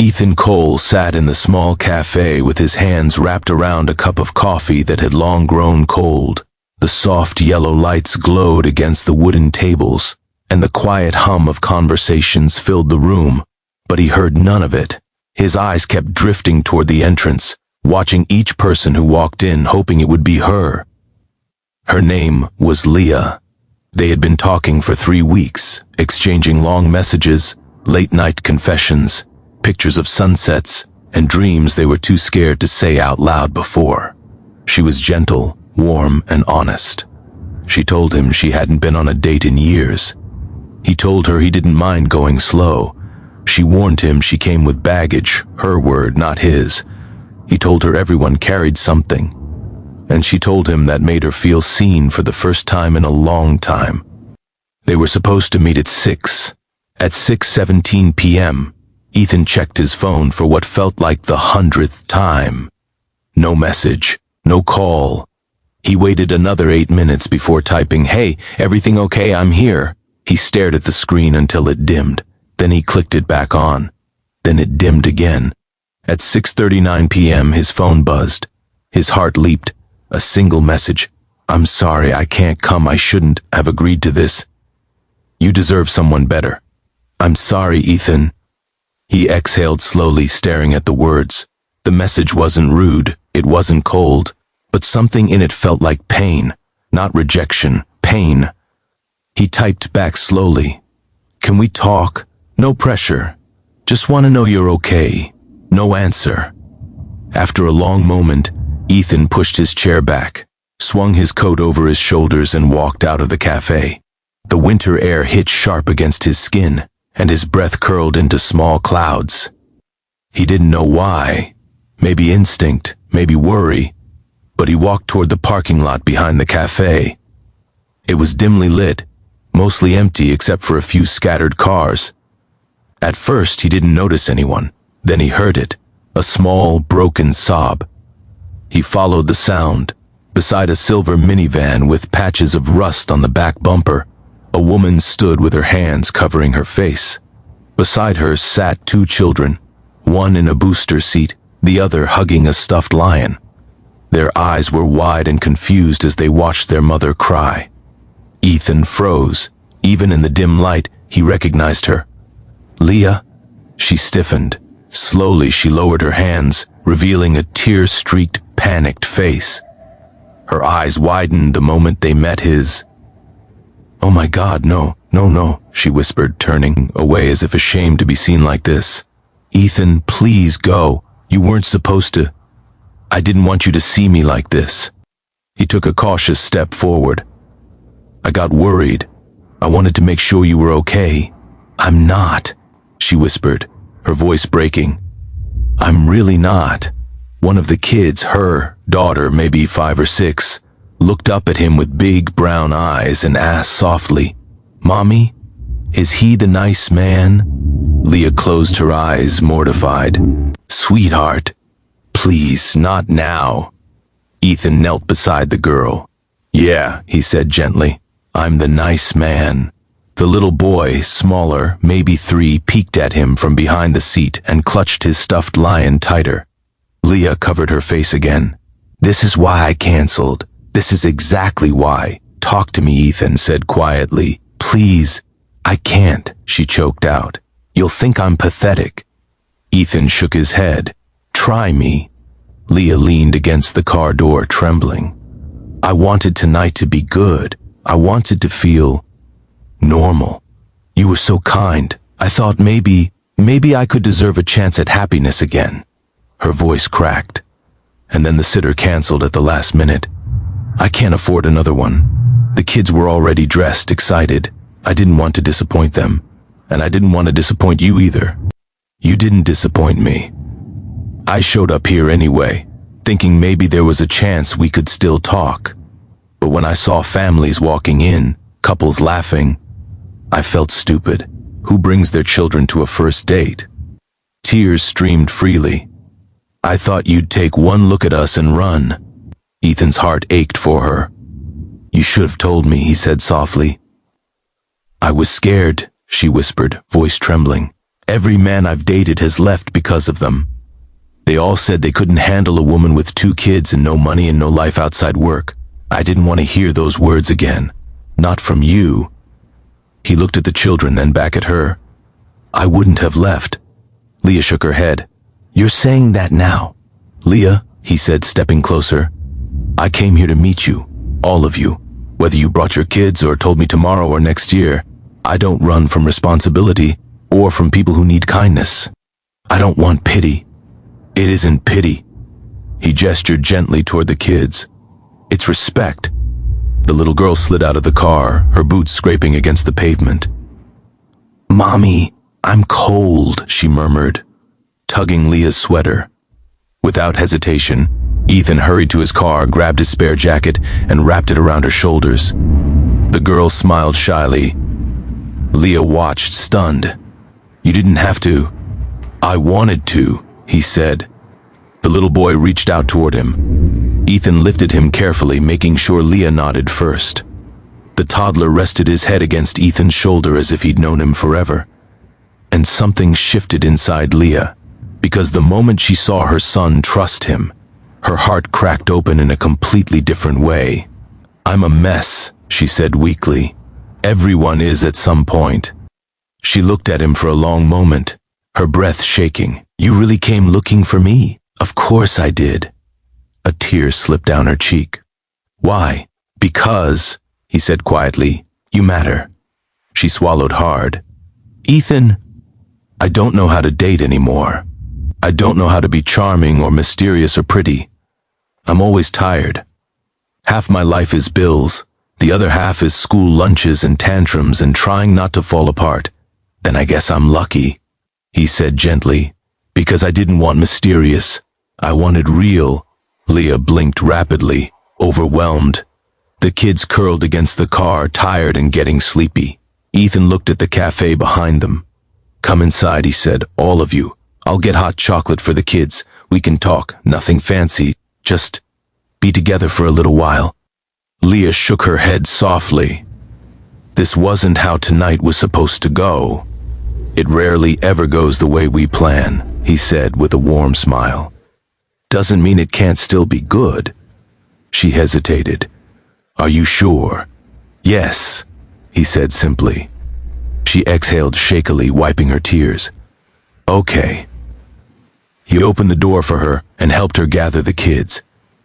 Ethan Cole sat in the small cafe with his hands wrapped around a cup of coffee that had long grown cold. The soft yellow lights glowed against the wooden tables, and the quiet hum of conversations filled the room, but he heard none of it. His eyes kept drifting toward the entrance, watching each person who walked in, hoping it would be her. Her name was Leah. They had been talking for 3 weeks, exchanging long messages, late-night confessions, pictures of sunsets, and dreams they were too scared to say out loud before. She was gentle, warm, and honest. She told him she hadn't been on a date in years. He told her he didn't mind going slow. She warned him she came with baggage, her word, not his. He told her everyone carried something, and she told him that made her feel seen for the first time in a long time. They were supposed to meet at 6. At 6:17 p.m., Ethan checked his phone for what felt like the 100th time. No message, no call. He waited another 8 minutes before typing, "Hey, everything okay? I'm here." He stared at the screen until it dimmed. Then he clicked it back on. Then it dimmed again. At 6:39 p.m., his phone buzzed. His heart leaped. A single message. "I'm sorry, I can't come. I shouldn't have agreed to this. You deserve someone better. I'm sorry, Ethan." He exhaled slowly, staring at the words. The message wasn't rude, it wasn't cold, but something in it felt like pain, not rejection, pain. He typed back slowly. "Can we talk? No pressure. Just want to know you're okay." No answer. After a long moment, Ethan pushed his chair back, swung his coat over his shoulders, and walked out of the cafe. The winter air hit sharp against his skin, and his breath curled into small clouds. He didn't know why. Maybe instinct, maybe worry, but he walked toward the parking lot behind the cafe. It was dimly lit, mostly empty except for a few scattered cars. At first, he didn't notice anyone. Then he heard it, a small, broken sob. He followed the sound. Beside a silver minivan with patches of rust on the back bumper, a woman stood with her hands covering her face. Beside her sat 2 children, one in a booster seat, the other hugging a stuffed lion. Their eyes were wide and confused as they watched their mother cry. Ethan froze. Even in the dim light, he recognized her. "Leah?" She stiffened. Slowly, she lowered her hands, revealing a tear-streaked, panicked face. Her eyes widened the moment they met his. "Oh my God, no, no, no," she whispered, turning away as if ashamed to be seen like this. "Ethan, please go. You weren't supposed to. I didn't want you to see me like this." He took a cautious step forward. "I got worried. I wanted to make sure you were okay." "I'm not," she whispered, her voice breaking. "I'm really not." One of the kids, her daughter, maybe 5 or 6, looked up at him with big brown eyes and asked softly, "Mommy, is he the nice man?" Leah closed her eyes, mortified. "Sweetheart, please, not now." Ethan knelt beside the girl. "Yeah," he said gently, "I'm the nice man." The little boy, smaller, maybe 3, peeked at him from behind the seat and clutched his stuffed lion tighter. Leah covered her face again. "This is why I canceled. This is exactly why. Talk to me," Ethan said quietly. "Please." "I can't," she choked out. "You'll think I'm pathetic." Ethan shook his head. "Try me." Leah leaned against the car door, trembling. "I wanted tonight to be good. I wanted to feel normal. You were so kind. I thought maybe I could deserve a chance at happiness again." Her voice cracked, and then the sitter canceled at the last minute. "I can't afford another one." The kids were already dressed, excited. I didn't want to disappoint them, and I didn't want to disappoint you either. "You didn't disappoint me. I showed up here anyway, thinking maybe there was a chance we could still talk. But when I saw families walking in, couples laughing, I felt stupid. Who brings their children to a first date?" Tears streamed freely. "I thought you'd take one look at us and run." Ethan's heart ached for her. "You should have told me," he said softly. "I was scared," she whispered, voice trembling. Every man I've dated has left because of them. They all said they couldn't handle a woman with 2 kids and no money and no life outside work. I didn't want to hear those words again. Not from you." He looked at the children, then back at her. "I wouldn't have left." Leah shook her head. "You're saying that now." "Leah," he said, stepping closer, "I came here to meet you, all of you. Whether you brought your kids or told me tomorrow or next year, I don't run from responsibility or from people who need kindness. I don't want pity. It isn't pity." He gestured gently toward the kids. "It's respect." The little girl slid out of the car, her boots scraping against the pavement. "Mommy, I'm cold," she murmured, tugging Leah's sweater. Without hesitation, Ethan hurried to his car, grabbed his spare jacket, and wrapped it around her shoulders. The girl smiled shyly. Leah watched, stunned. "You didn't have to." "I wanted to," he said. The little boy reached out toward him. Ethan lifted him carefully, making sure Leah nodded first. The toddler rested his head against Ethan's shoulder as if he'd known him forever. And something shifted inside Leah, because the moment she saw her son trust him, her heart cracked open in a completely different way. "I'm a mess," she said weakly. "Everyone is at some point." She looked at him for a long moment, her breath shaking. "You really came looking for me?" "Of course I did." A tear slipped down her cheek. "Why?" "Because," he said quietly, "you matter." She swallowed hard. "Ethan, I don't know how to date anymore. I don't know how to be charming or mysterious or pretty. I'm always tired. Half my life is bills, the other half is school lunches and tantrums and trying not to fall apart. Then I guess I'm lucky," he said gently, "because I didn't want mysterious. I wanted real." Leah blinked rapidly, overwhelmed. The kids curled against the car, tired and getting sleepy. Ethan looked at the cafe behind them. "Come inside," he said, "all of you. I'll get hot chocolate for the kids. We can talk, nothing fancy, just be together for a little while." Leah shook her head softly. "This wasn't how tonight was supposed to go." "It rarely ever goes the way we plan," he said with a warm smile. "Doesn't mean it can't still be good." She hesitated. "Are you sure?" "Yes," he said simply. She exhaled shakily, wiping her tears. "Okay." He opened the door for her and helped her gather the kids.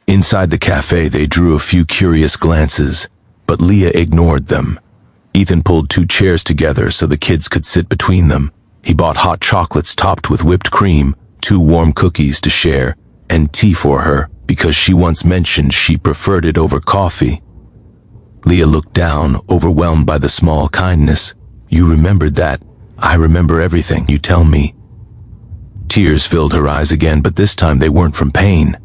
Inside the cafe, they drew a few curious glances, but Leah ignored them. Ethan pulled 2 chairs together so the kids could sit between them. He bought hot chocolates topped with whipped cream, 2 warm cookies to share, and tea for her because she once mentioned she preferred it over coffee. Leah looked down, overwhelmed by the small kindness. "You remembered that. I remember everything you tell me." Tears filled her eyes again, but this time they weren't from pain.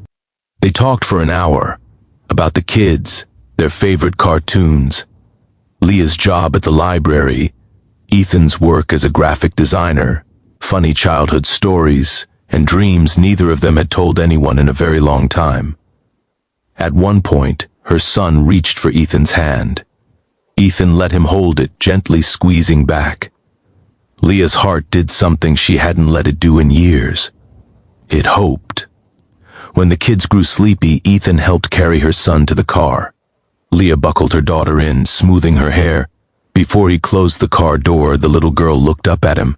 They talked for an hour, about the kids, their favorite cartoons, Leah's job at the library, Ethan's work as a graphic designer, funny childhood stories, and dreams neither of them had told anyone in a very long time. At one point, her son reached for Ethan's hand. Ethan let him hold it, gently squeezing back. Leah's heart did something she hadn't let it do in years. It hoped. When the kids grew sleepy, Ethan helped carry her son to the car. Leah buckled her daughter in, smoothing her hair. Before he closed the car door, the little girl looked up at him.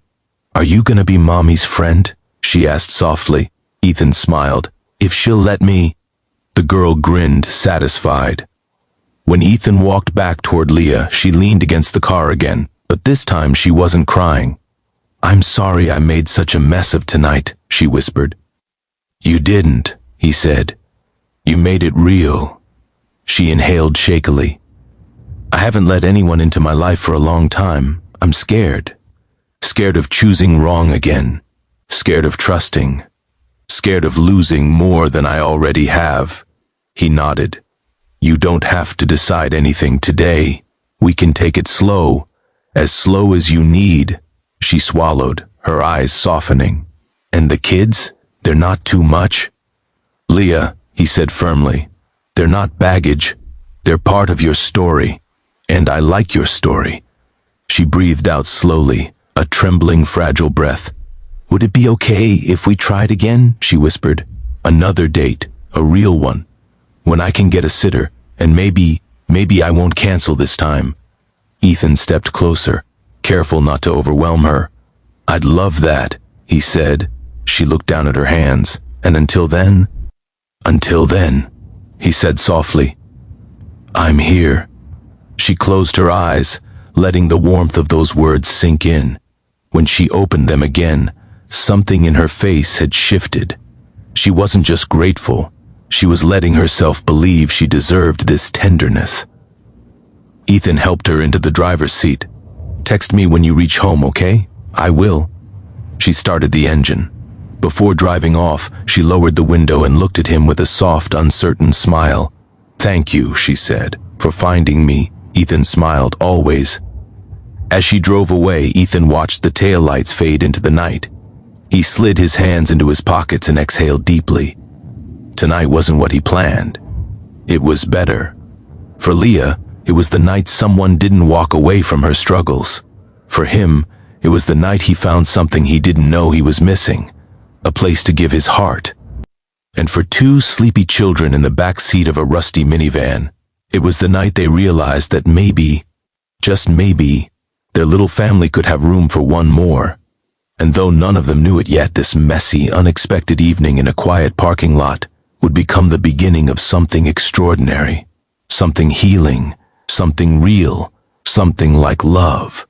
"Are you gonna be Mommy's friend?" she asked softly. Ethan smiled. "If she'll let me." The girl grinned, satisfied. When Ethan walked back toward Leah, she leaned against the car again, but this time she wasn't crying. "I'm sorry I made such a mess of tonight," she whispered. "You didn't," he said. "You made it real." She inhaled shakily. "I haven't let anyone into my life for a long time. I'm scared. Scared of choosing wrong again. Scared of trusting. Scared of losing more than I already have." He nodded. "You don't have to decide anything today. We can take it slow as you need." She swallowed, her eyes softening. "And the kids? They're not too much?" "Leah," he said firmly, "they're not baggage. They're part of your story. And I like your story." She breathed out slowly, a trembling, fragile breath. "Would it be okay if we tried again?" she whispered. "Another date, a real one, when I can get a sitter, and maybe I won't cancel this time." Ethan stepped closer, careful not to overwhelm her. "I'd love that," he said. She looked down at her hands. "And until then, he said softly, "I'm here." She closed her eyes, letting the warmth of those words sink in. When she opened them again, something in her face had shifted. She wasn't just grateful, she was letting herself believe she deserved this tenderness. Ethan helped her into the driver's seat. "Text me when you reach home, okay?" "I will." She started the engine. Before driving off, she lowered the window and looked at him with a soft, uncertain smile. "Thank you," she said, "for finding me." Ethan smiled, always. As she drove away, Ethan watched the taillights fade into the night. He slid his hands into his pockets and exhaled deeply. Tonight wasn't what he planned. It was better. For Leah, it was the night someone didn't walk away from her struggles. For him, it was the night he found something he didn't know he was missing, a place to give his heart. And for two sleepy children in the back seat of a rusty minivan, it was the night they realized that maybe, just maybe, their little family could have room for one more. And though none of them knew it yet, this messy, unexpected evening in a quiet parking lot would become the beginning of something extraordinary, something healing, something real, something like love.